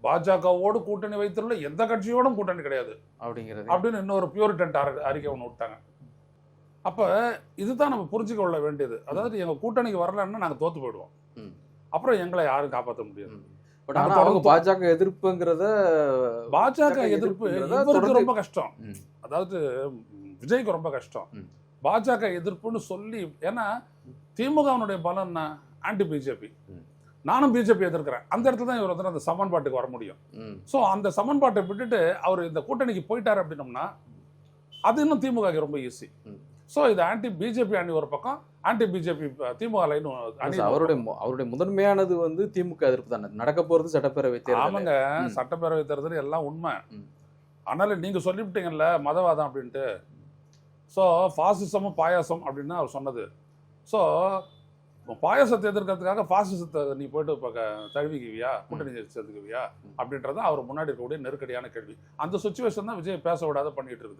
பாஜகவோடு கூட்டணி வைத்துள்ள எந்த கட்சியோடும் கூட்டணி கிடையாது அப்படிங்கிறது அப்படின்னு இன்னொரு பியூரிட்டன் அறிக்கை ஒன்று விட்டாங்க. அப்ப இதுதான் நம்ம புரிஞ்சுக்க கொள்ள வேண்டியது. அதாவது எங்க கூட்டணிக்கு வரலன்னா நாங்க தோத்து போயிடுவோம், அப்புறம் எங்களை யாரும் காப்பாற்ற முடியாது. பட் ஆனா அவங்க பாஜக எதிர்ப்புங்கிறத பாஜக எதிர்ப்பு இவருக்கு ரொம்ப கஷ்டம், அதாவது விஜய்க்கு ரொம்ப கஷ்டம். பாஜக எதிர்ப்புன்னு சொல்லி, ஏன்னா திமுகவினுடைய பலம் என்ன, ஆன்டி பிஜேபி. நானும் பிஜேபி எதிர்க்கிறேன். அந்த இடத்துல தான் இவர் வந்து அந்த சமன்பாட்டுக்கு வர முடியும். ஸோ அந்த சமன்பாட்டை விட்டுட்டு அவர் இந்த கூட்டணிக்கு போயிட்டாரு அப்படின்னோம்னா அது இன்னும் திமுக ரொம்ப ஈஸி. ஸோ இது ஆன்டி பிஜேபி அணி ஒரு பக்கம், ஆன்டி பிஜேபி திமுக லைன் அணி. அவருடைய முதன்மையானது வந்து திமுக எதிர்ப்பு தானே. நடக்க போறது சட்டப்பேரவை தேர்தல். ஆமாங்க, சட்டப்பேரவை தேர்தல் எல்லாம் உண்மை. அதனால நீங்க சொல்லிவிட்டீங்கல்ல மதவாதம் அப்படின்ட்டு. ஸோ பாசிசமும் பாயாசம் அப்படின்னு அவர் சொன்னது. ஸோ பாயாசத்தை எதிர்க்கிறதுக்காக பாசிசத்தை நீ போயிட்டு இப்போ தழுவிக்குவியா, கூட்டணி சேர்த்துக்குவியா அப்படின்றதான் அவர் முன்னாடி இருக்கக்கூடிய நெருக்கடியான கேள்வி. அந்த சுச்சுவேஷன் தான் விஜய் பேச விடாத பண்ணிட்டு இருக்குது.